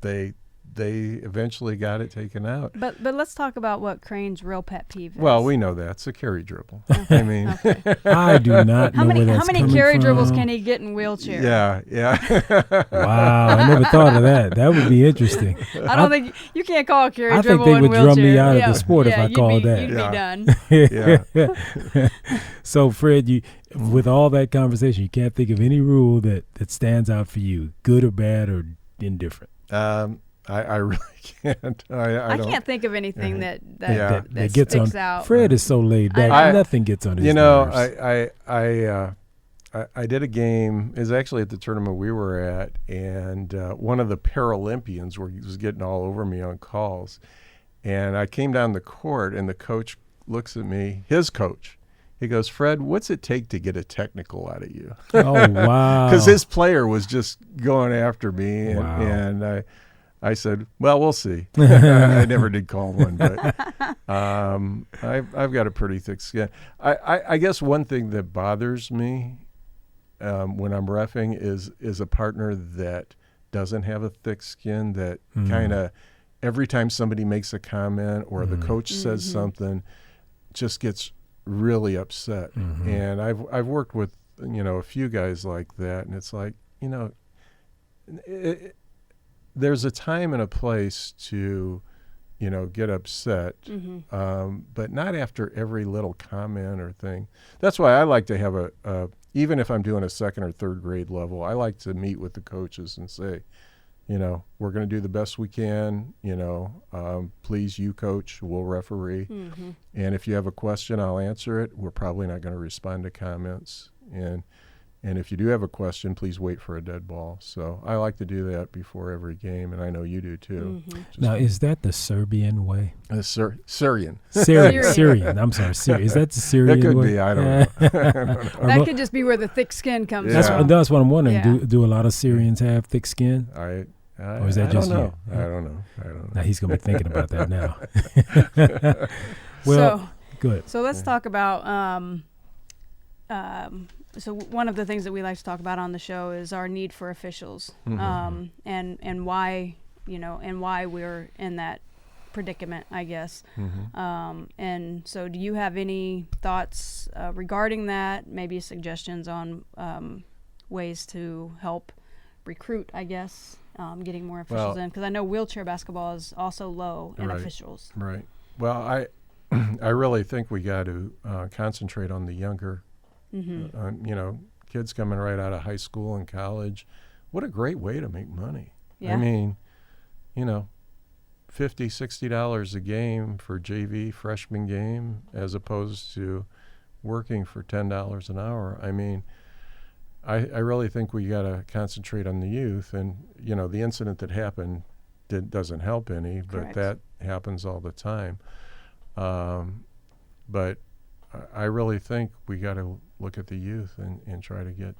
S3: they eventually got it taken out.
S1: But let's talk about what Crane's real pet peeve is.
S3: Well, we know that. It's a carry dribble. I mean,
S1: Okay.
S2: I do not
S1: How
S2: know
S1: many
S2: where that's
S1: how many
S2: coming
S1: carry dribbles
S2: from.
S1: can he get in wheelchair?
S3: yeah.
S2: Wow, I never thought of that. That would be interesting.
S1: I don't think you can't call a carry
S2: I think
S1: dribble
S2: they
S1: in
S2: would
S1: wheelchair.
S2: drum me out of
S1: yeah,
S2: the sport if
S1: yeah,
S2: I called that.
S1: You'd
S3: Yeah.
S1: be done.
S3: Yeah.
S2: So, Fred, with all that conversation, you can't think of any rule that stands out for you, good or bad or indifferent.
S3: I really can't. I don't.
S1: can't think of anything that
S3: Yeah.
S1: that
S2: gets
S1: sticks
S2: on.
S1: out.
S2: Fred is so laid back.
S3: I-
S2: Nothing gets on his
S3: You know,
S2: nerves.
S3: I did a game. It was actually at the tournament we were at, and one of the Paralympians was getting all over me on calls, and I came down the court, and the coach looks at me. His coach, he goes, "Fred, what's it take to get a technical out of you?"
S2: Oh, wow.
S3: Because his player was just going after me, and,
S2: Wow.
S3: and I said, "Well, we'll see." I never did call one, but I've got a pretty thick skin. I guess one thing that bothers me when I'm reffing is a partner that doesn't have a thick skin, that kind of every time somebody makes a comment or the coach says something, just gets really upset. And I've worked with a few guys like that, and it's like there's a time and a place to get upset, but not after every little comment or thing. That's why I like to have a even if I'm doing a second or third grade level, I like to meet with the coaches and say, we're going to do the best we can. Please, you coach, we'll referee. And if you have a question, I'll answer it. We're probably not going to respond to comments. And if you do have a question, please wait for a dead ball. So I like to do that before every game, and I know you do too.
S2: Now, is that the Serbian way?
S3: Syrian.
S2: Syrian. I'm sorry, Syrian. Is that the Syrian
S3: It could
S2: way?
S3: be. I don't know.
S1: That could just be where the thick skin comes
S3: Yeah.
S1: from.
S2: That's what I'm wondering.
S1: Yeah.
S2: Do a lot of Syrians have thick skin? Or is that
S3: I
S2: just
S3: don't know.
S2: you?
S3: I don't know.
S2: Now he's going to be thinking about that now. Well, good.
S1: So let's talk about so one of the things that we like to talk about on the show is our need for officials, and why and why we're in that predicament, I guess. And so do you have any thoughts regarding that, maybe suggestions on ways to help recruit, I guess, getting more officials in? Because I know wheelchair basketball is also low in officials.
S3: Right. Well, I really think we got to concentrate on the younger, kids coming right out of high school and college. What a great way to make money.
S1: Yeah.
S3: I mean, $50, $60 a game for JV freshman game as opposed to working for $10 an hour. I mean, I really think we got to concentrate on the youth. And, the incident that happened doesn't help any, but
S1: Correct.
S3: that happens all the time. But I really think we got to look at the youth and try to get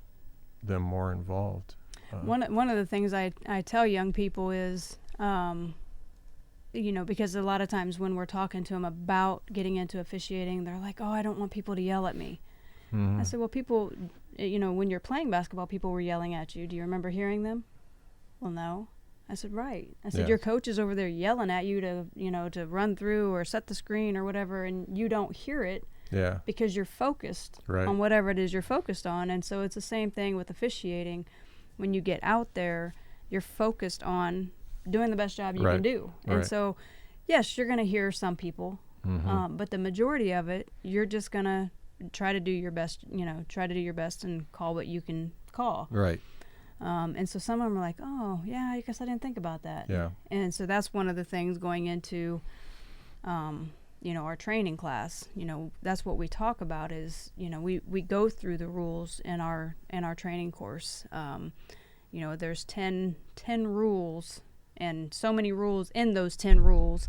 S3: them more involved.
S1: One of the things I tell young people is, because a lot of times when we're talking to them about getting into officiating, they're like, oh, I don't want people to yell at me. I said, well, people, when you're playing basketball, people were yelling at you. Do you remember hearing them? Well, no. I said, right. I said, your coach is over there yelling at you to run through or set the screen or whatever, and you don't hear it.
S3: Yeah.
S1: Because you're focused on whatever it is you're focused on. And so it's the same thing with officiating. When you get out there, you're focused on doing the best job you can do. And so, yes, you're going to hear some people, but the majority of it, you're just going to try to do your best, and call what you can call.
S3: Right.
S1: And so some of them are like, oh, yeah, I guess I didn't think about that.
S3: Yeah.
S1: And so that's one of the things going into, our training class. That's what we talk about is, we go through the rules in our training course. There's 10 rules and so many rules in those 10 rules.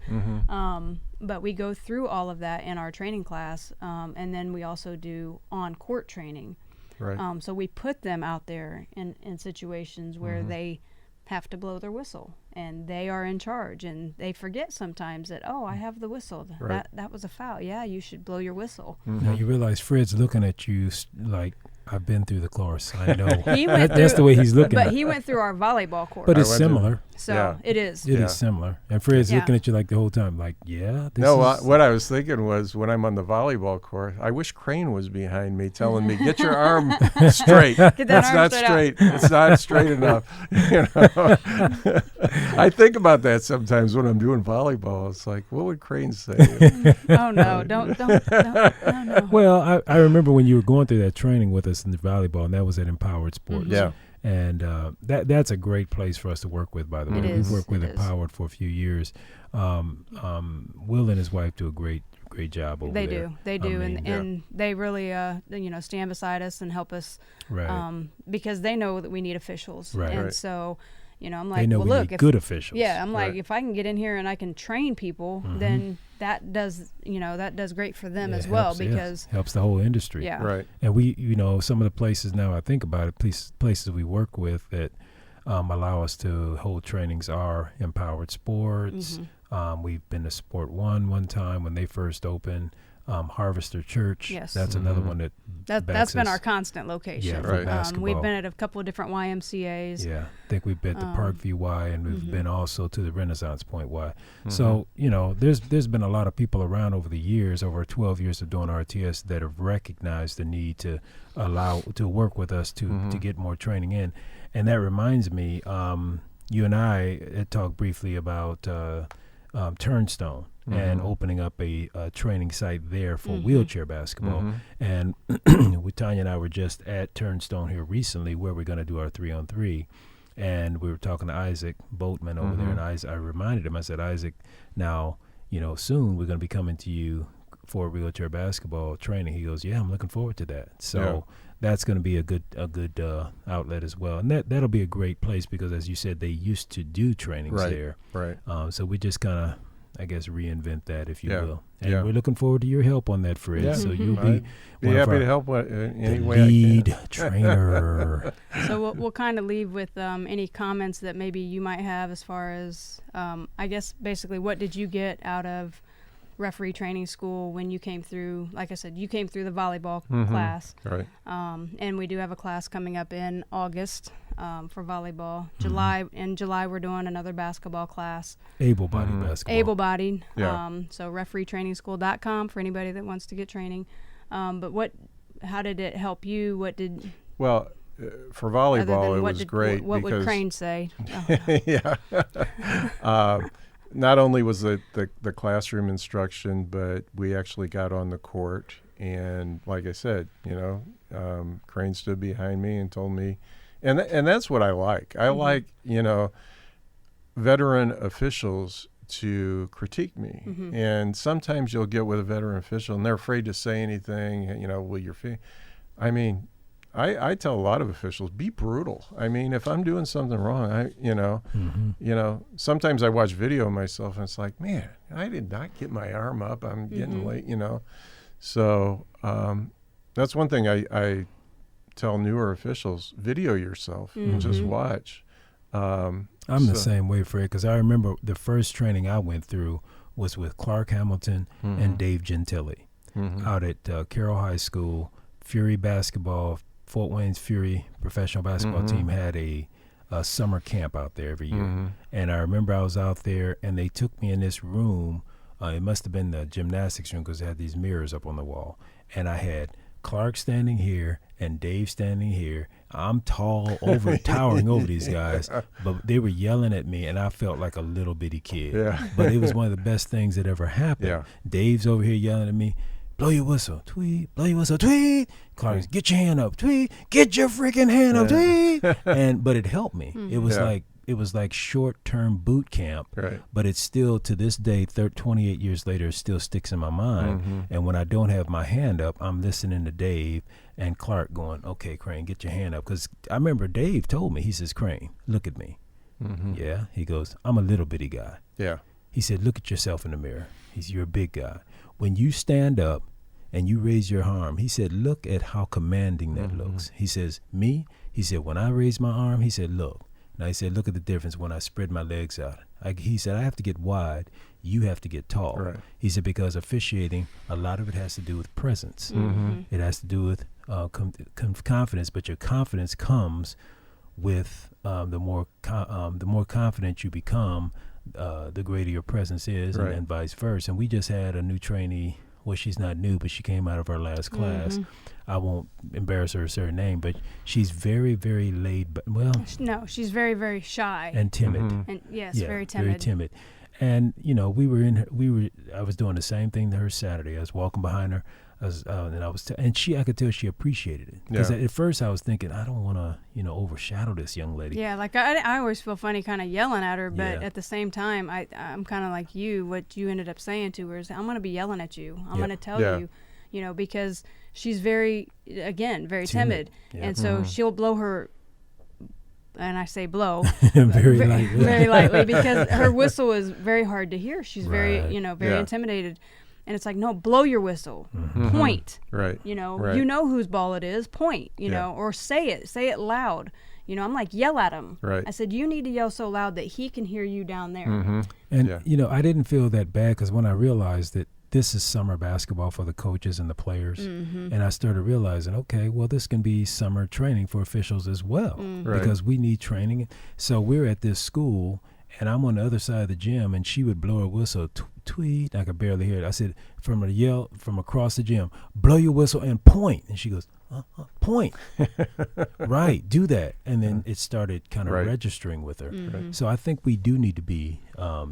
S1: But we go through all of that in our training class. And then we also do on-court training.
S3: Right.
S1: So we put them out there in situations where they have to blow their whistle and they are in charge, and they forget sometimes that, oh, I have the whistle. That was a foul. Yeah, you should blow your whistle.
S2: Now you realize Fred's looking at you like, I've been through the course. I know.
S1: That's
S2: the way he's looking.
S1: But he went through our volleyball course.
S2: But it's similar.
S1: So it is.
S2: It is similar. And Fred's looking at you like the whole time, like, yeah.
S3: What I was thinking was when I'm on the volleyball court, I wish Crane was behind me telling me, get your arm straight. It's not straight. It's not straight enough. I think about that sometimes when I'm doing volleyball. It's like, what would Crane say?
S1: Oh, no. Don't. No.
S2: Well, I remember when you were going through that training with us in the volleyball, and that was at Empowered Sports.
S3: Yeah.
S2: And that's a great place for us to work with, by the way. We've worked with Empowered for a few years. Will and his wife do a great job over there.
S1: They do. And they really, stand beside us and help us because they know that we need officials.
S2: Right.
S1: And so, I'm like,
S2: they know we need good officials.
S1: Yeah, I'm like, if I can get in here and I can train people, then that does great for them as well, because
S2: helps the whole industry.
S1: Yeah.
S3: Right.
S2: And we, some of the places now I think about it, places we work with that allow us to hold trainings are Empowered Sports. We've been to Sport one time when they first opened. Harvester Church.
S1: Yes.
S2: That's another one
S1: that's been our constant location.
S2: Yeah, for basketball.
S1: We've been at a couple of different YMCAs.
S2: Yeah, I think we've been to Parkview Y, and we've been also to the Renaissance Point Y. So, there's been a lot of people around over the years, over 12 years of doing RTS, that have recognized the need to work with us to get more training in. And that reminds me, you and I had talked briefly about Turnstone. And opening up a training site there for wheelchair basketball. And Tanya and I were just at Turnstone here recently, where we're going to do our 3-on-3. And we were talking to Isaac Boatman over there, and I reminded him, I said, Isaac, now, soon we're going to be coming to you for wheelchair basketball training. He goes, yeah, I'm looking forward to that. So that's going to be a good outlet as well. And that'll be a great place because, as you said, they used to do trainings there.
S3: Right.
S2: So we just kind of, I guess, reinvent that, if you will. And we're looking forward to your help on that, Fred.
S3: Yeah.
S2: So you'll be
S3: happy to help any way
S2: lead
S3: I can.
S2: trainer.
S1: So we'll kind of leave with any comments that maybe you might have as far as, I guess, basically, what did you get out of referee training school when you came through. Like I said, you came through the volleyball class.
S3: Right.
S1: And we do have a class coming up in August for volleyball. In July, we're doing another basketball class.
S2: Able-bodied basketball.
S1: Able-bodied.
S3: Yeah.
S1: So refereetrainingschool.com for anybody that wants to get training. But how did it help you?
S3: Well, for volleyball, it was great.
S1: What would Crane say?
S3: Yeah. Not only was the classroom instruction, but we actually got on the court. And like I said, Crane stood behind me and told me, and that's what I like. I like, veteran officials to critique me. And sometimes you'll get with a veteran official and they're afraid to say anything, will your fee. I mean, I tell a lot of officials, be brutal. I mean, if I'm doing something wrong, sometimes I watch video of myself and it's like, man, I did not get my arm up. I'm getting late, So that's one thing I tell newer officials, video yourself and just watch.
S2: I'm the same way, Fred, because I remember the first training I went through was with Clark Hamilton and Dave Gentile out at Carroll High School. Fury basketball, Fort Wayne's Fury professional basketball team had a summer camp out there every year. And I remember I was out there and they took me in this room. It must have been the gymnastics room because it had these mirrors up on the wall. And I had Clark standing here and Dave standing here. I'm tall, towering over these guys, but they were yelling at me, and I felt like a little bitty kid.
S3: Yeah.
S2: But it was one of the best things that ever happened.
S3: Yeah.
S2: Dave's over here yelling at me, blow your whistle, tweet, blow your whistle, tweet. Clark's, get your hand up, tweet, get your freaking hand up, tweet. But it helped me. It was like short-term boot camp,
S3: right.
S2: But it's still, to this day, 28 years later, it still sticks in my mind. And when I don't have my hand up, I'm listening to Dave and Clark going, okay, Crane, get your hand up. Because I remember Dave told me, he says, Crane, look at me. Yeah, he goes, I'm a little bitty guy.
S3: Yeah.
S2: He said, look at yourself in the mirror. You're a big guy. When you stand up and you raise your arm, he said, look at how commanding that looks. He says, he said, when I raise my arm, he said, look. Now, he said, look at the difference when I spread my legs out. He said, I have to get wide. You have to get tall. Right. He said, because officiating, a lot of it has to do with presence. It has to do with confidence, but your confidence comes with the more confident you become, the greater your presence is, right. and vice versa. And we just had a new trainee. Well, she's not new, but she came out of our last class. I won't embarrass her name, but she's very, very laid back. Well,
S1: no, she's very, very shy
S2: and timid.
S1: And yes, very timid.
S2: Very timid. And I was doing the same thing to her Saturday. I was walking behind her, I could tell she appreciated it. Because at first I was thinking, I don't want to, overshadow this young lady.
S1: Yeah, like I always feel funny kind of yelling at her, but at the same time, I'm kind of like you. What you ended up saying to her is, I'm going to be yelling at you. I'm going to tell you, because she's very timid. Yeah. And so she'll blow her, and I say blow,
S2: very lightly.
S1: Very lightly, because her whistle is very hard to hear. She's very intimidated. And it's like, no, blow your whistle, point.
S3: Right.
S1: You know whose ball it is, point, or say it loud. I'm like, yell at him.
S3: Right.
S1: I said, you need to yell so loud that he can hear you down there.
S2: And, I didn't feel that bad because when I realized that this is summer basketball for the coaches and the players, and I started realizing, okay, well, this can be summer training for officials as well, because we need training. So we're at this school, and I'm on the other side of the gym, and she would blow her whistle, tweet. I could barely hear it. I said, from across the gym, blow your whistle and point. And she goes, point. Right, do that. And then it started kind of registering with her. So I think we do need to be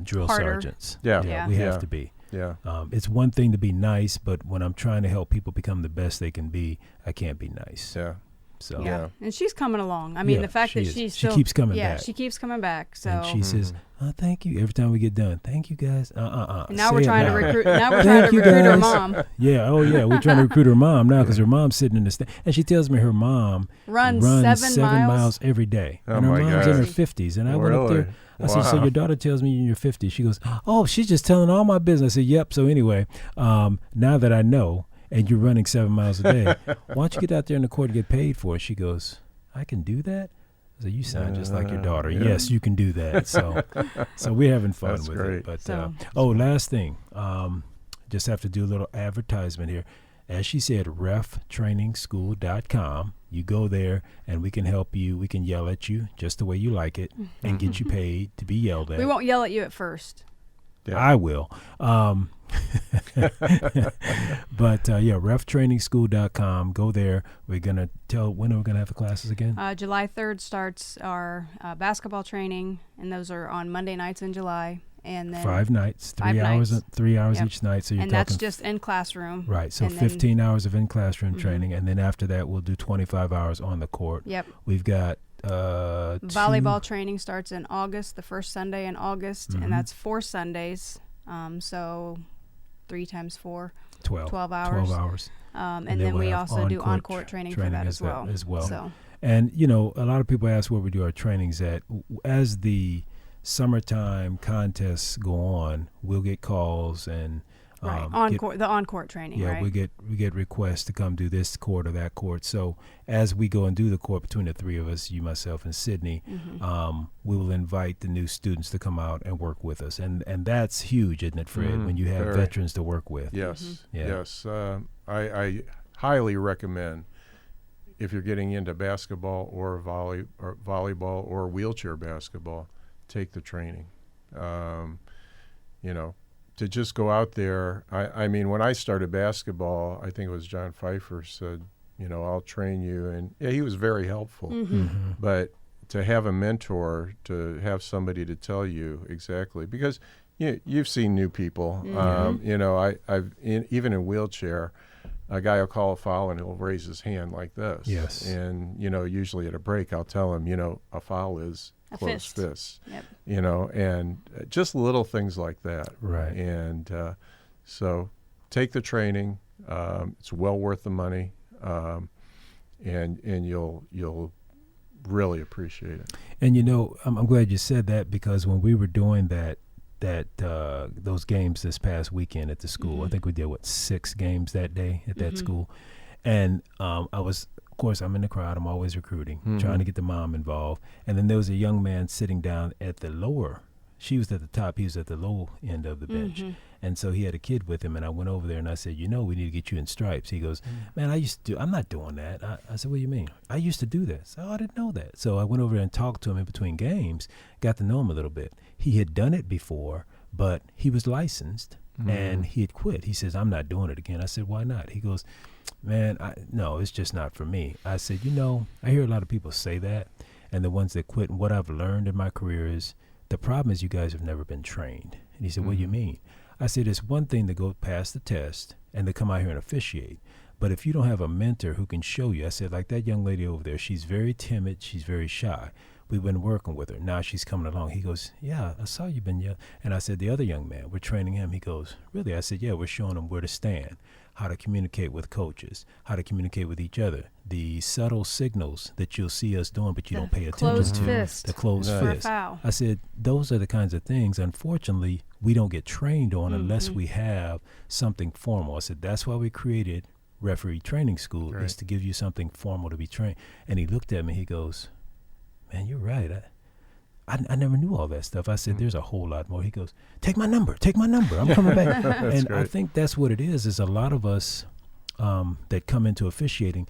S2: drill sergeants.
S3: Yeah,
S2: we have to be.
S3: Yeah.
S2: It's one thing to be nice, but when I'm trying to help people become the best they can be, I can't be nice.
S3: Yeah.
S2: So
S1: and she's coming along. I mean, the fact that she
S2: keeps coming back.
S1: Yeah, she keeps coming back. So
S2: and she says, "Thank you." Every time we get done, thank you guys.
S1: And now we're trying to recruit. Now we're trying to recruit her mom.
S2: Yeah. Oh yeah. We're trying to recruit her mom now because her mom's sitting in the stand, and she tells me her mom
S1: runs 7
S2: miles every day, and her mom's in her 50s. And I went up there. I said, so your daughter tells me you're in your 50s. She goes, oh, she's just telling all my business. I said, yep. So anyway, now that I know, and you're running 7 miles a day, why don't you get out there in the court and get paid for it? She goes, I can do that? I said, you sound just like your daughter. Yeah. Yes, you can do that. So we're having fun with it. But last thing, just have to do a little advertisement here. As she said, reftrainingschool.com. You go there and we can help you. We can yell at you just the way you like it and get you paid to be yelled at.
S1: We won't yell at you at first.
S3: Yeah.
S2: I will. But reftrainingschool.com. Go there. We're going to tell when are we going to have the classes again?
S1: July 3rd starts our basketball training, and those are on Monday nights in July. And then
S2: 5 nights, 3
S1: 5
S2: hours,
S1: nights.
S2: 3 hours
S1: Yep.
S2: each night. So you're
S1: and
S2: talking,
S1: that's just in classroom.
S2: right. So
S1: and then-
S2: 15 hours of in-classroom training, and then after that, we'll do 25 hours on the court.
S1: Yep.
S2: We've got
S1: Volleyball training starts in August, the first Sunday in August, and that's 4 Sundays. So 3 times 4, 12 hours.
S2: 12 hours.
S1: And
S2: then
S1: then
S2: we'll
S1: we
S2: have
S1: also do
S2: on-court
S1: on-court training for that as well. So
S2: And, you know, a lot of people ask where we do our trainings at. As the summertime contests go on, we'll get calls and
S1: right, the on-court training.
S2: yeah,
S1: right?
S2: we get requests to come do this court or that court. So as we go and do the court between the 3 of us, you, myself, and Sydney, we will invite the new students to come out and work with us, and that's huge, isn't it, Fred? When you have
S3: Very.
S2: veterans to work with.
S3: Yes,
S2: Yeah.
S3: yes. I highly recommend, if you're getting into basketball or volleyball or wheelchair basketball, take the training. You know, to just go out there. I mean, when I started basketball, I think it was John Pfeiffer said, you know, I'll train you. And yeah, he was very helpful. But to have a mentor, to have somebody to tell you exactly, because you've seen new people. You know, even in wheelchair, a guy will call a foul and he'll raise his hand like this.
S2: Yes.
S3: And, you know, usually at a break, I'll tell him, you know, a foul is
S1: A
S3: closed
S1: fist.
S3: fist.
S1: Yep.
S3: You know, and just little things like that.
S2: Right.
S3: And so take the training. It's well worth the money. And you'll really appreciate it.
S2: And, you know, I'm glad you said that, because when we were doing those games this past weekend at the school, I think we did 6 games that day at that school, and of course I'm in the crowd, I'm always recruiting, trying to get the mom involved, and then there was a young man sitting down at the lower, she was at the top, he was at the low end of the bench, and so he had a kid with him, and I went over there and I said, you know, we need to get you in stripes. He goes, man, I'm not doing that. I said, what do you mean? I used to do that. So, I didn't know that. So I went over there and talked to him in between games, got to know him a little bit. He had done it before, but he was licensed and he had quit. He says, I'm not doing it again. I said, why not? He goes, man, no, it's just not for me. I said, you know, I hear a lot of people say that, and the ones that quit, and what I've learned in my career is the problem is you guys have never been trained. And he said, what do you mean? I said, it's one thing to go pass the test and to come out here and officiate. But if you don't have a mentor who can show you, I said, like that young lady over there, she's very timid, she's very shy. We've been working with her. Now she's coming along. He goes, yeah, I saw you been young. And I said, the other young man, we're training him. He goes, really? I said, yeah, we're showing him where to stand, how to communicate with coaches, how to communicate with each other, the subtle signals that you'll see us doing, but you don't pay attention
S1: closed
S2: to.
S1: fist
S2: The closed
S1: for a
S2: fist.
S1: foul.
S2: I said, those are the kinds of things, unfortunately, we don't get trained on unless we have something formal. I said, that's why we created referee training school,
S3: Right.
S2: is to give you something formal to be trained. And he looked at me, he goes, man, you're right. I never knew all that stuff. I said, there's a whole lot more. He goes, take my number. I'm coming back. And I
S3: great.
S2: think that's what it is a lot of us that come into officiating,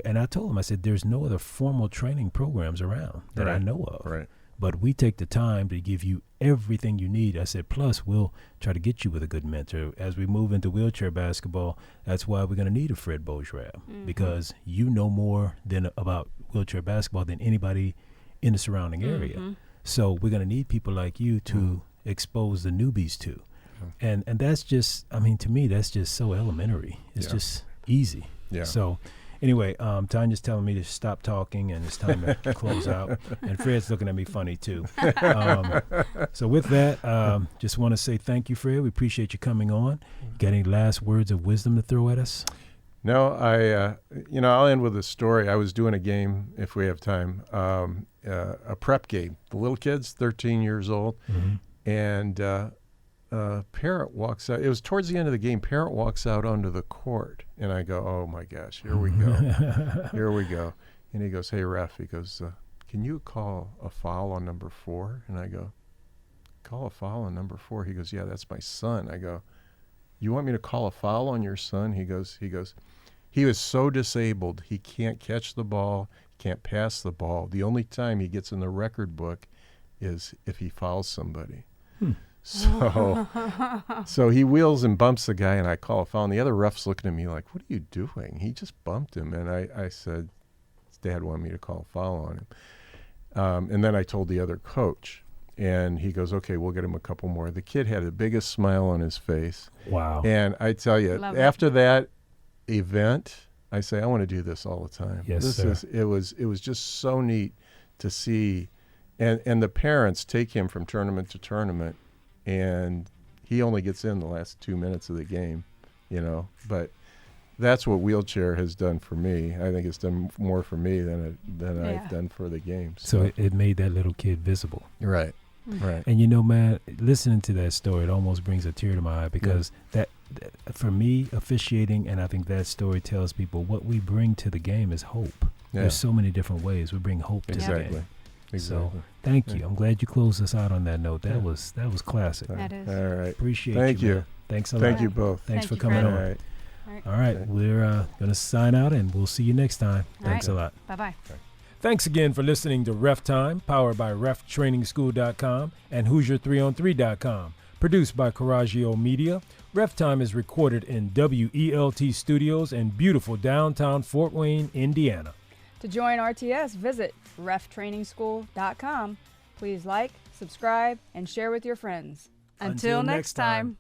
S2: and I told him, I said, there's no other formal training programs around that I
S3: Right.
S2: know of.
S3: Right.
S2: But we take the time to give you everything you need. I said, plus we'll try to get you with a good mentor. As we move into wheelchair basketball, that's why we're going to need a Fred Bojrab, because you know more about wheelchair basketball than anybody in the surrounding area. So we're going to need people like you to expose the newbies to. And that's just, I mean, to me, that's just so elementary. It's just easy.
S3: Yeah.
S2: So anyway, Tanya's telling me to stop talking and it's time to close out. And Fred's looking at me funny too. So with that, just want to say thank you, Fred. We appreciate you coming on. Got any last words of wisdom to throw at us?
S3: No, I'll end with a story. I was doing a game, if we have time, a prep game. The little kids, 13 years old, and parent walks out. It was towards the end of the game. Parent walks out onto the court, and I go, "Oh my gosh, here we go, here we go." And he goes, "Hey ref," he goes, "Can you call a foul on number 4?" And I go, "Call a foul on number 4?" He goes, "Yeah, that's my son." I go, you want me to call a foul on your son? He goes, he was so disabled, he can't catch the ball, can't pass the ball. The only time he gets in the record book is if he fouls somebody. So he wheels and bumps the guy, and I call a foul. And the other ref's looking at me like, what are you doing? He just bumped him. And I said, his dad wanted me to call a foul on him. And then I told the other coach, and he goes, okay, we'll get him a couple more. The kid had the biggest smile on his face.
S2: Wow.
S3: And I tell you, after that event, I say, I want to do this all the time.
S2: Yes, sir.
S3: It was just so neat to see. And the parents take him from tournament to tournament, and he only gets in the last 2 minutes of the game, But that's what wheelchair has done for me. I think it's done more for me than I've done for the game.
S2: So it made that little kid visible.
S3: Right. Right.
S2: And man, listening to that story, it almost brings a tear to my eye because that for me, officiating, and I think that story tells people what we bring to the game is hope.
S3: Yeah.
S2: There's so many different ways we bring hope to the game.
S3: Exactly.
S2: So thank you. I'm glad you closed us out on that note. That was classic.
S1: That is.
S3: All right.
S2: Appreciate
S3: Thank you.
S2: Man. Thanks a lot.
S3: Thank you both.
S2: Thanks for
S1: you,
S2: coming
S1: Fred.
S2: on. All right. We're going to sign out, and we'll see you next time. Thanks a lot.
S1: Bye-bye.
S2: Thanks again for listening to Ref Time, powered by RefTrainingschool.com and Hoosier3on3.com. Produced by Coraggio Media, Ref Time is recorded in WELT Studios in beautiful downtown Fort Wayne, Indiana.
S1: To join RTS, visit RefTrainingschool.com. Please like, subscribe, and share with your friends. Until next time.